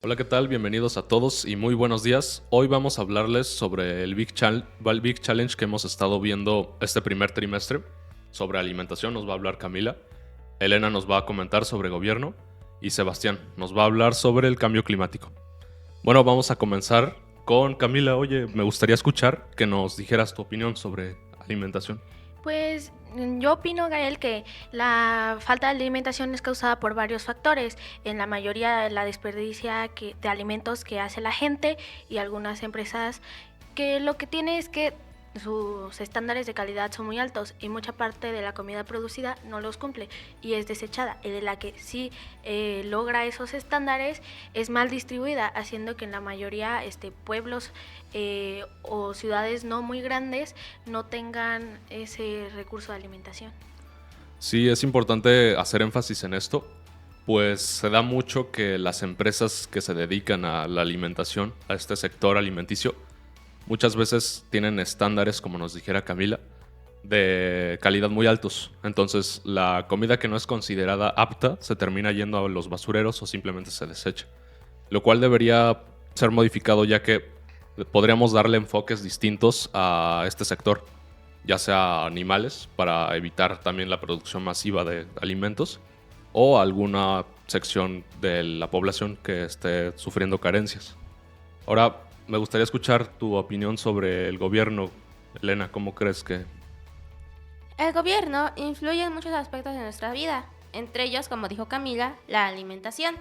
Hola, ¿qué tal? Bienvenidos a todos y muy buenos días. Hoy vamos a hablarles sobre el Big Challenge que hemos estado viendo este primer trimestre. Sobre alimentación nos va a hablar Camila, Elena nos va a comentar sobre gobierno y Sebastián nos va a hablar sobre el cambio climático. Bueno, vamos a comenzar con Camila. Oye, me gustaría escuchar que nos dijeras tu opinión sobre alimentación. Pues yo opino, Gael, que la falta de alimentación es causada por varios factores. En la mayoría la desperdicia de alimentos que hace la gente y algunas empresas que lo que tiene es que sus estándares de calidad son muy altos y mucha parte de la comida producida no los cumple y es desechada. Y de la que sí logra esos estándares es mal distribuida, haciendo que en la mayoría pueblos o ciudades no muy grandes no tengan ese recurso de alimentación. Sí, es importante hacer énfasis en esto, pues se da mucho que las empresas que se dedican a la alimentación, a este sector alimenticio, muchas veces tienen estándares, como nos dijera Camila, de calidad muy altos. Entonces, la comida que no es considerada apta se termina yendo a los basureros o simplemente se desecha. Lo cual debería ser modificado, ya que podríamos darle enfoques distintos a este sector, ya sea animales, para evitar también la producción masiva de alimentos, o alguna sección de la población que esté sufriendo carencias. Ahora, me gustaría escuchar tu opinión sobre el gobierno. Elena, ¿cómo crees que...? El gobierno influye en muchos aspectos de nuestra vida, entre ellos, como dijo Camila, la alimentación.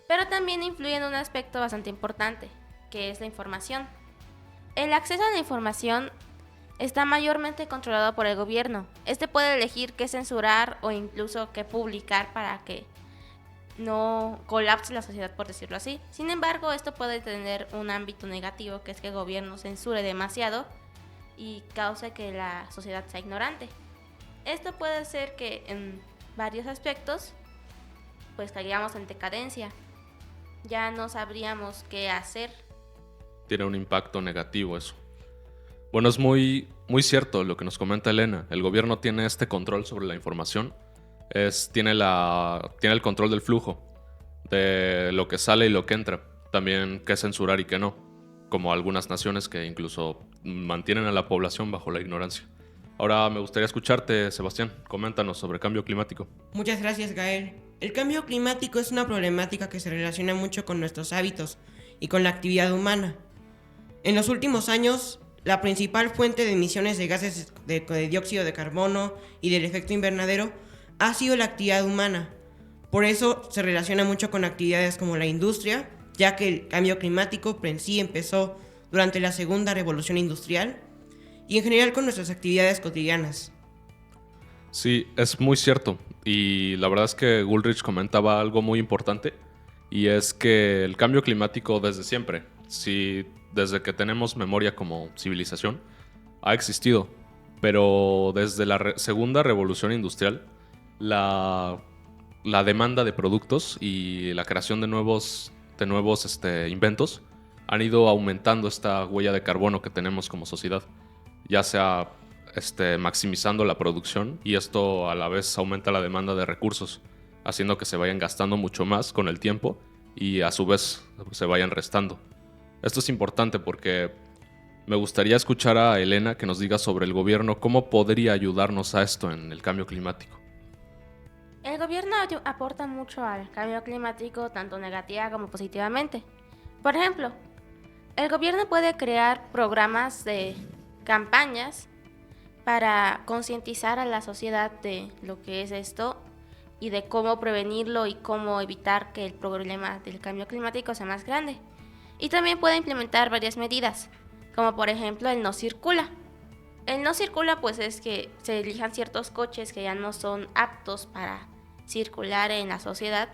Pero también influye en un aspecto bastante importante, que es la información. El acceso a la información está mayormente controlado por el gobierno. Este puede elegir qué censurar o incluso qué publicar para que no colapse la sociedad, por decirlo así. Sin embargo, esto puede tener un ámbito negativo, que es que el gobierno censure demasiado y cause que la sociedad sea ignorante. Esto puede hacer que en varios aspectos pues caigamos en decadencia. Ya no sabríamos qué hacer. Tiene un impacto negativo eso. Bueno, es muy cierto lo que nos comenta Elena. El gobierno tiene este control sobre la información. Tiene el control del flujo, de lo que sale y lo que entra. También qué censurar y qué no, como algunas naciones que incluso mantienen a la población bajo la ignorancia. Ahora me gustaría escucharte, Sebastián. Coméntanos sobre cambio climático. Muchas gracias, Gael. El cambio climático es una problemática que se relaciona mucho con nuestros hábitos y con la actividad humana. En los últimos años, la principal fuente de emisiones de gases de dióxido de carbono y del efecto invernadero ha sido la actividad humana. Por eso se relaciona mucho con actividades como la industria, ya que el cambio climático en sí empezó durante la segunda revolución industrial y en general con nuestras actividades cotidianas. Sí, es muy cierto. Y la verdad es que Gulrich comentaba algo muy importante, y es que el cambio climático desde siempre, sí, desde que tenemos memoria como civilización, ha existido. Pero desde la segunda revolución industrial, la, la demanda de productos y la creación de nuevos inventos han ido aumentando esta huella de carbono que tenemos como sociedad, ya sea maximizando la producción, y esto a la vez aumenta la demanda de recursos, haciendo que se vayan gastando mucho más con el tiempo y a su vez se vayan restando. Esto es importante porque me gustaría escuchar a Elena que nos diga sobre el gobierno cómo podría ayudarnos a esto en el cambio climático. El gobierno aporta mucho al cambio climático, tanto negativa como positivamente. Por ejemplo, el gobierno puede crear programas de campañas para concientizar a la sociedad de lo que es esto y de cómo prevenirlo y cómo evitar que el problema del cambio climático sea más grande. Y también puede implementar varias medidas, como por ejemplo el no circula. El no circula pues es que se elijan ciertos coches que ya no son aptos para circular en la sociedad,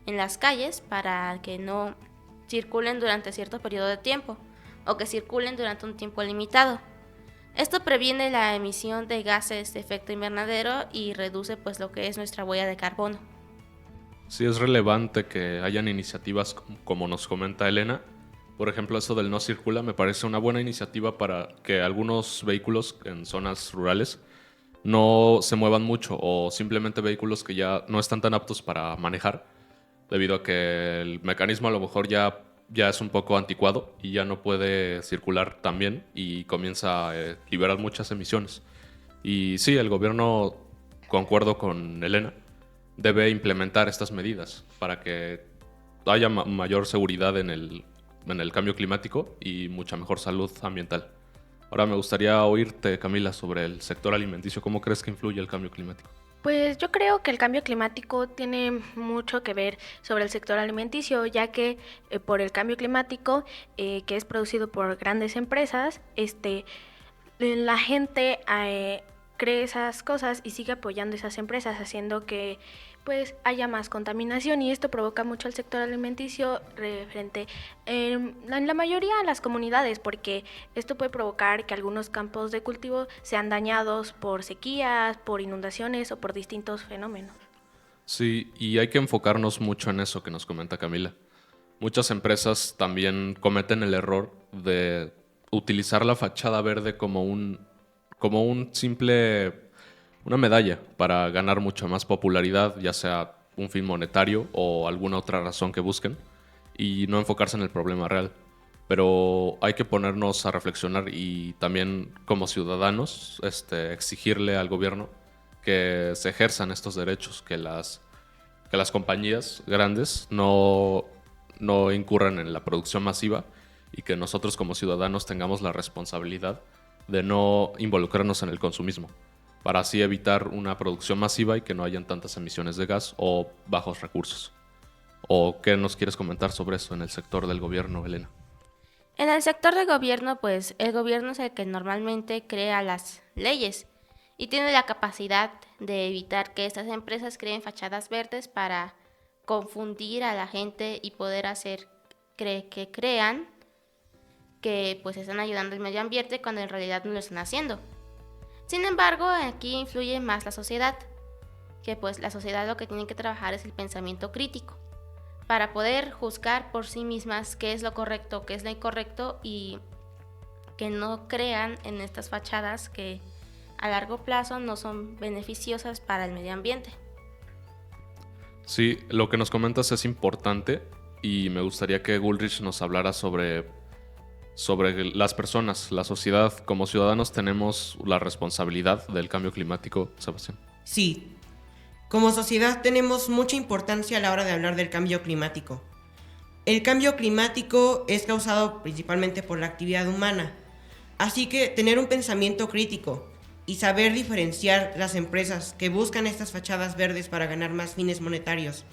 en las calles, para que no circulen durante cierto periodo de tiempo o que circulen durante un tiempo limitado. Esto previene la emisión de gases de efecto invernadero y reduce pues lo que es nuestra huella de carbono. Sí, es relevante que hayan iniciativas como nos comenta Elena. Por ejemplo, eso del no circula me parece una buena iniciativa para que algunos vehículos en zonas rurales no se muevan mucho, o simplemente vehículos que ya no están tan aptos para manejar debido a que el mecanismo a lo mejor ya es un poco anticuado y ya no puede circular tan bien y comienza a liberar muchas emisiones. Y sí, el gobierno, concuerdo con Elena, debe implementar estas medidas para que haya mayor seguridad en el cambio climático y mucha mejor salud ambiental. Ahora me gustaría oírte, Camila, sobre el sector alimenticio. ¿Cómo crees que influye el cambio climático? Pues yo creo que el cambio climático tiene mucho que ver sobre el sector alimenticio, ya que por el cambio climático que es producido por grandes empresas, la gente cree esas cosas y sigue apoyando esas empresas, haciendo que pues haya más contaminación, y esto provoca mucho al sector alimenticio referente en la mayoría de las comunidades, porque esto puede provocar que algunos campos de cultivo sean dañados por sequías, por inundaciones o por distintos fenómenos. Sí, y hay que enfocarnos mucho en eso que nos comenta Camila. Muchas empresas también cometen el error de utilizar la fachada verde como un simple, una medalla para ganar mucha más popularidad, ya sea un fin monetario o alguna otra razón que busquen, y no enfocarse en el problema real. Pero hay que ponernos a reflexionar y también como ciudadanos exigirle al gobierno que se ejerzan estos derechos, que las compañías grandes no incurran en la producción masiva y que nosotros como ciudadanos tengamos la responsabilidad de no involucrarnos en el consumismo, para así evitar una producción masiva y que no hayan tantas emisiones de gas o bajos recursos. ¿O qué nos quieres comentar sobre eso en el sector del gobierno, Elena? En el sector de gobierno, pues el gobierno es el que normalmente crea las leyes y tiene la capacidad de evitar que estas empresas creen fachadas verdes para confundir a la gente y poder hacer que crean que pues están ayudando al medio ambiente cuando en realidad no lo están haciendo. Sin embargo, aquí influye más la sociedad, que pues la sociedad lo que tiene que trabajar es el pensamiento crítico, para poder juzgar por sí mismas qué es lo correcto, qué es lo incorrecto, y que no crean en estas fachadas que a largo plazo no son beneficiosas para el medio ambiente. Sí, lo que nos comentas es importante y me gustaría que Gulrich nos hablara sobre las personas, la sociedad. Como ciudadanos tenemos la responsabilidad del cambio climático, Sebastián. Sí, como sociedad tenemos mucha importancia a la hora de hablar del cambio climático. El cambio climático es causado principalmente por la actividad humana, así que tener un pensamiento crítico y saber diferenciar las empresas que buscan estas fachadas verdes para ganar más fines monetarios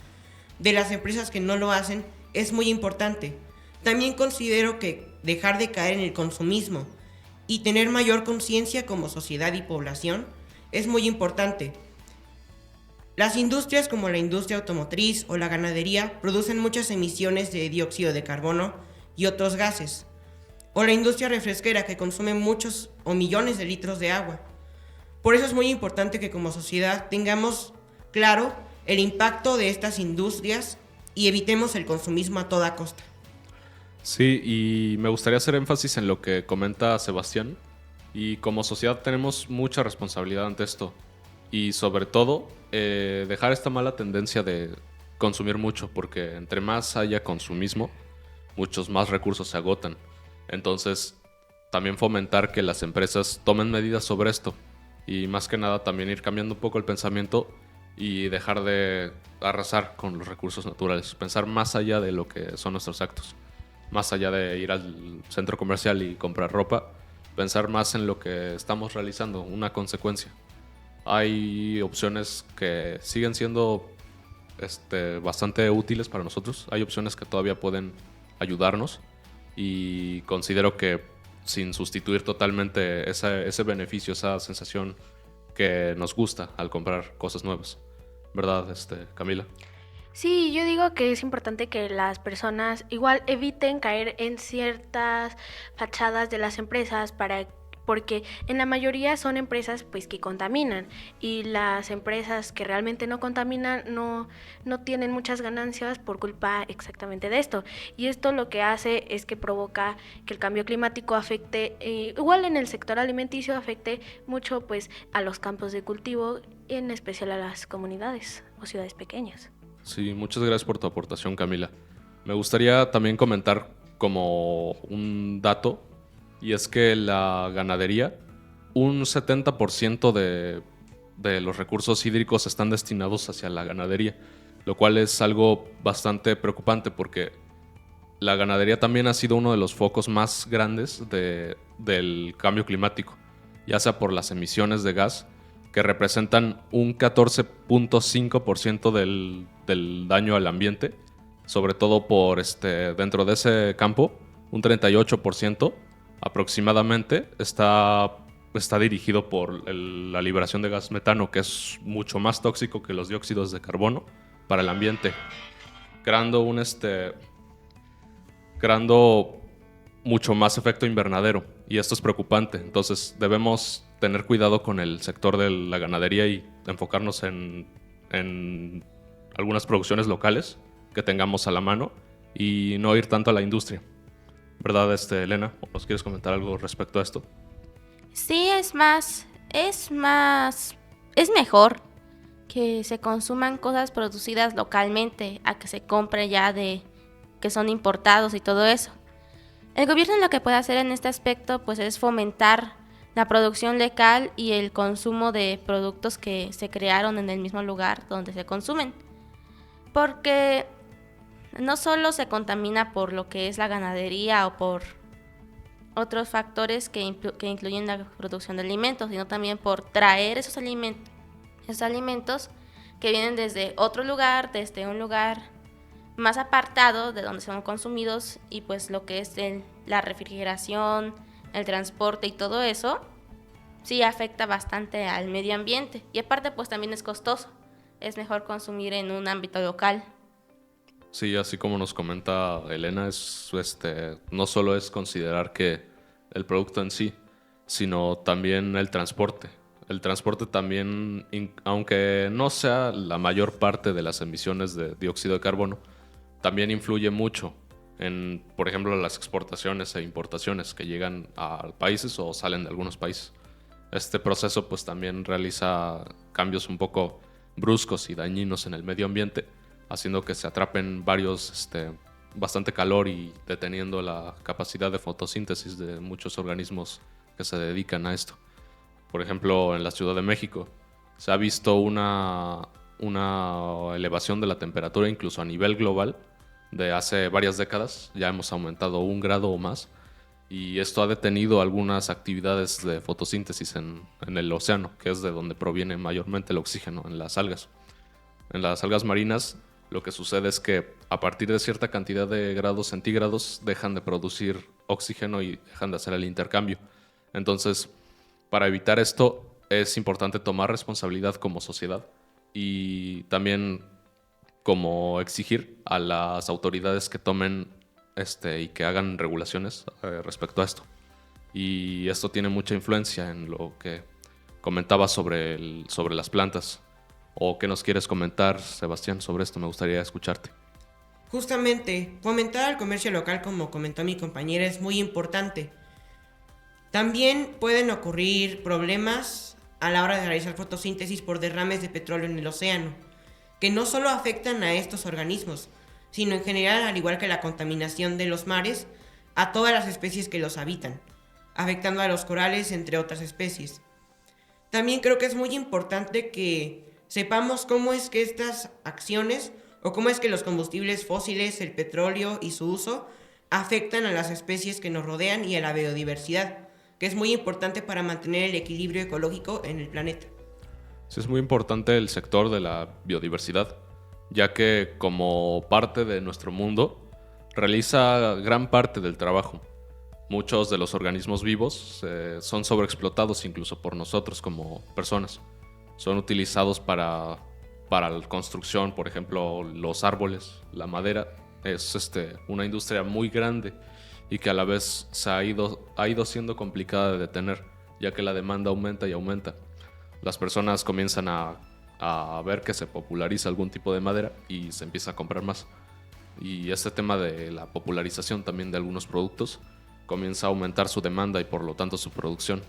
de las empresas que no lo hacen es muy importante. También considero que dejar de caer en el consumismo y tener mayor conciencia como sociedad y población es muy importante. Las industrias como la industria automotriz o la ganadería producen muchas emisiones de dióxido de carbono y otros gases. O la industria refresquera, que consume muchos o millones de litros de agua. Por eso es muy importante que como sociedad tengamos claro el impacto de estas industrias y evitemos el consumismo a toda costa. Sí, y me gustaría hacer énfasis en lo que comenta Sebastián. Y como sociedad tenemos mucha responsabilidad ante esto. Y sobre todo, dejar esta mala tendencia de consumir mucho, porque entre más haya consumismo, muchos más recursos se agotan. Entonces, también fomentar que las empresas tomen medidas sobre esto. Y más que nada, también ir cambiando un poco el pensamiento y dejar de arrasar con los recursos naturales. Pensar más allá de lo que son nuestros actos. Más allá de ir al centro comercial y comprar ropa, pensar más en lo que estamos realizando, una consecuencia. Hay opciones que siguen siendo bastante útiles para nosotros. Hay opciones que todavía pueden ayudarnos y considero que sin sustituir totalmente ese beneficio, esa sensación que nos gusta al comprar cosas nuevas. ¿Verdad, Camila? Sí, yo digo que es importante que las personas igual eviten caer en ciertas fachadas de las empresas porque en la mayoría son empresas pues que contaminan, y las empresas que realmente no contaminan no tienen muchas ganancias por culpa exactamente de esto, y esto lo que hace es que provoca que el cambio climático afecte, igual en el sector alimenticio afecte mucho pues a los campos de cultivo, en especial a las comunidades o ciudades pequeñas. Sí, muchas gracias por tu aportación, Camila. Me gustaría también comentar como un dato, y es que la ganadería, un 70% de los recursos hídricos están destinados hacia la ganadería, lo cual es algo bastante preocupante porque la ganadería también ha sido uno de los focos más grandes del cambio climático, ya sea por las emisiones de gas, que representan un 14.5% del daño al ambiente, sobre todo por dentro de ese campo, un 38% aproximadamente está dirigido por la liberación de gas metano, que es mucho más tóxico que los dióxidos de carbono para el ambiente, creando creando mucho más efecto invernadero, y esto es preocupante. Entonces debemos tener cuidado con el sector de la ganadería y enfocarnos en algunas producciones locales que tengamos a la mano y no ir tanto a la industria. ¿Verdad, Elena? ¿O nos quieres comentar algo respecto a esto? Sí, es mejor que se consuman cosas producidas localmente a que se compre ya de que son importados y todo eso. El gobierno lo que puede hacer en este aspecto pues es fomentar la producción local y el consumo de productos que se crearon en el mismo lugar donde se consumen. Porque no solo se contamina por lo que es la ganadería o por otros factores que incluyen la producción de alimentos, sino también por traer esos alimentos que vienen desde otro lugar, desde un lugar más apartado de donde son consumidos, y pues lo que es la refrigeración, el transporte y todo eso, sí afecta bastante al medio ambiente. Y aparte pues también es costoso, es mejor consumir en un ámbito local. Sí, así como nos comenta Elena, no solo es considerar que el producto en sí, sino también el transporte. El transporte también, aunque no sea la mayor parte de las emisiones de dióxido de carbono, también influye mucho en, por ejemplo, las exportaciones e importaciones que llegan a países o salen de algunos países. Este proceso pues también realiza cambios un poco bruscos y dañinos en el medio ambiente, haciendo que se atrapen bastante calor y deteniendo la capacidad de fotosíntesis de muchos organismos que se dedican a esto. Por ejemplo, en la Ciudad de México se ha visto una elevación de la temperatura incluso a nivel global de hace varias décadas. Ya hemos aumentado 1 grado o más, y esto ha detenido algunas actividades de fotosíntesis en el océano, que es de donde proviene mayormente el oxígeno, en las algas. En las algas marinas lo que sucede es que a partir de cierta cantidad de grados centígrados dejan de producir oxígeno y dejan de hacer el intercambio. Entonces, para evitar esto es importante tomar responsabilidad como sociedad y también como exigir a las autoridades que tomen y que hagan regulaciones respecto a esto. Y esto tiene mucha influencia en lo que comentaba sobre las plantas. ¿O qué nos quieres comentar, Sebastián, sobre esto? Me gustaría escucharte. Justamente, fomentar el comercio local, como comentó mi compañera, es muy importante. También pueden ocurrir problemas a la hora de realizar fotosíntesis por derrames de petróleo en el océano, que no solo afectan a estos organismos, sino en general, al igual que la contaminación de los mares, a todas las especies que los habitan, afectando a los corales, entre otras especies. También creo que es muy importante que sepamos cómo es que estas acciones o cómo es que los combustibles fósiles, el petróleo y su uso afectan a las especies que nos rodean y a la biodiversidad, que es muy importante para mantener el equilibrio ecológico en el planeta. Sí, es muy importante el sector de la biodiversidad, ya que como parte de nuestro mundo realiza gran parte del trabajo. Muchos de los organismos vivos son sobreexplotados incluso por nosotros como personas. Son utilizados para la construcción, por ejemplo, los árboles, la madera. Es una industria muy grande y que a la vez ha ido siendo complicada de detener, ya que la demanda aumenta y aumenta. Las personas comienzan a ver que se populariza algún tipo de madera y se empieza a comprar más. Y este tema de la popularización también de algunos productos comienza a aumentar su demanda y por lo tanto su producción.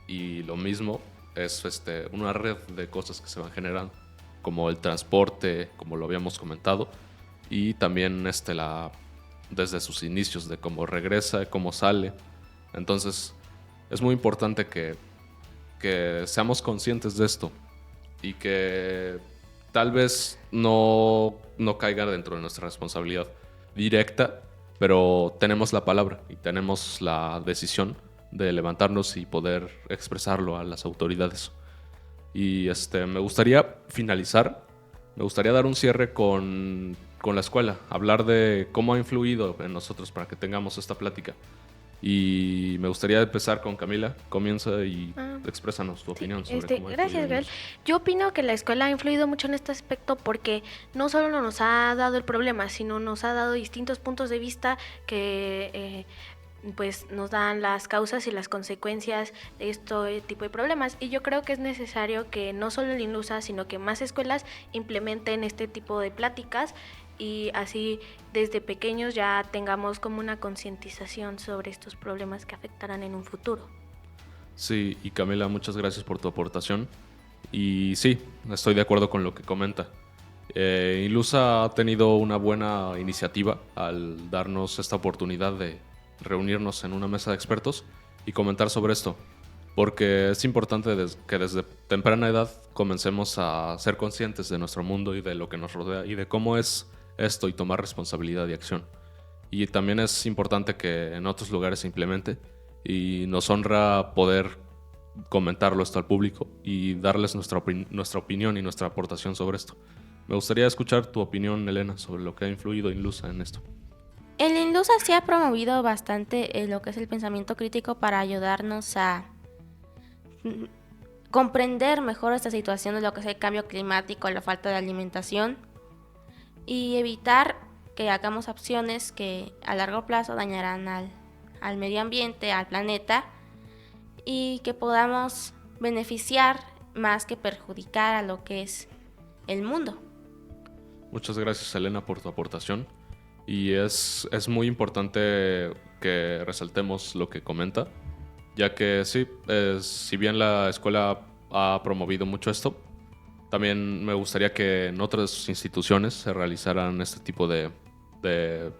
Y lo mismo es una red de cosas que se van generando. como el transporte, como lo habíamos comentado, y también desde sus inicios, de cómo regresa, cómo sale. Entonces, es muy importante que seamos conscientes de esto y que tal vez no caiga dentro de nuestra responsabilidad directa, pero tenemos la palabra y tenemos la decisión de levantarnos y poder expresarlo a las autoridades. Y me gustaría finalizar, me gustaría dar un cierre con la escuela, hablar de cómo ha influido en nosotros para que tengamos esta plática. Y me gustaría empezar con Camila. Comienza y exprésanos tu opinión sobre cómo ha Gracias, influido. Gael. Yo opino que la escuela ha influido mucho en este aspecto porque no solo nos ha dado el problema, sino nos ha dado distintos puntos de vista que pues nos dan las causas y las consecuencias de este tipo de problemas. Y yo creo que es necesario que no solo el INLUSA, sino que más escuelas implementen este tipo de pláticas y así desde pequeños ya tengamos como una concientización sobre estos problemas que afectarán en un futuro. Sí, y Camila, muchas gracias por tu aportación. Y sí, estoy de acuerdo con lo que comenta. INLUSA ha tenido una buena iniciativa al darnos esta oportunidad de reunirnos en una mesa de expertos y comentar sobre esto, porque es importante que desde temprana edad comencemos a ser conscientes de nuestro mundo y de lo que nos rodea y de cómo es esto y tomar responsabilidad y acción. Y también es importante que en otros lugares se implemente y nos honra poder comentarlo esto al público y darles nuestra opinión y nuestra aportación sobre esto. Me gustaría escuchar tu opinión, Elena, sobre lo que ha influido INLUSA en esto. El INLUSA sí ha promovido bastante lo que es el pensamiento crítico para ayudarnos a comprender mejor esta situación de lo que es el cambio climático, la falta de alimentación y evitar que hagamos acciones que a largo plazo dañarán al medio ambiente, al planeta, y que podamos beneficiar más que perjudicar a lo que es el mundo. Muchas gracias, Elena, por tu aportación. Y es muy importante que resaltemos lo que comenta, ya que sí, si bien la escuela ha promovido mucho esto, también me gustaría que en otras instituciones se realizaran este tipo de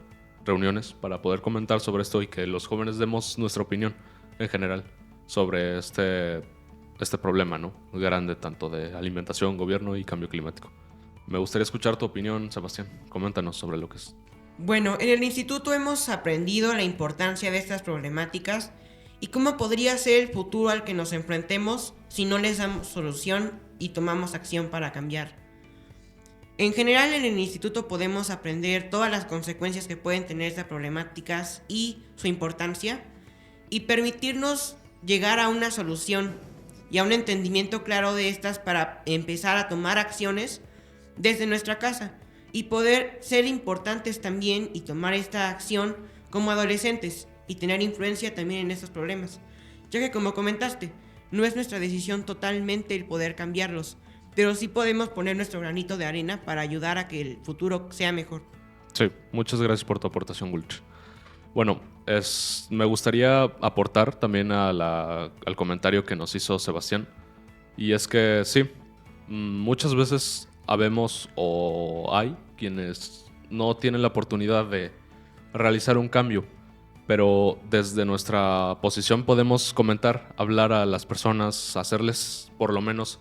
reuniones para poder comentar sobre esto y que los jóvenes demos nuestra opinión en general sobre este problema, ¿no? Grande, tanto de alimentación, gobierno y cambio climático. Me gustaría escuchar tu opinión, Sebastián. Coméntanos sobre lo que es. Bueno, en el instituto hemos aprendido la importancia de estas problemáticas y cómo podría ser el futuro al que nos enfrentemos si no les damos solución y tomamos acción para cambiar. En general, en el instituto podemos aprender todas las consecuencias que pueden tener estas problemáticas y su importancia y permitirnos llegar a una solución y a un entendimiento claro de estas para empezar a tomar acciones desde nuestra casa y poder ser importantes también y tomar esta acción como adolescentes y tener influencia también en estos problemas, ya que como comentaste, no es nuestra decisión totalmente el poder cambiarlos, pero sí podemos poner nuestro granito de arena para ayudar a que el futuro sea mejor. Sí, muchas gracias por tu aportación, Gulch. Bueno, me gustaría aportar también al comentario que nos hizo Sebastián, y es que sí, muchas veces habemos o hay quienes no tienen la oportunidad de realizar un cambio, pero desde nuestra posición podemos comentar, hablar a las personas, hacerles por lo menos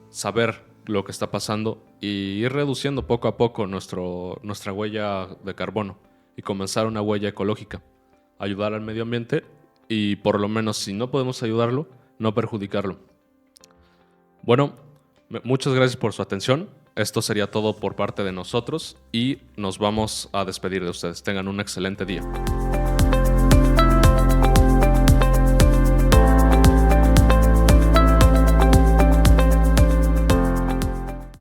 saber lo que está pasando y ir reduciendo poco a poco nuestra huella de carbono y comenzar una huella ecológica, ayudar al medio ambiente y por lo menos si no podemos ayudarlo, no perjudicarlo. Bueno, muchas gracias por su atención. Esto sería todo por parte de nosotros y nos vamos a despedir de ustedes. Tengan un excelente día.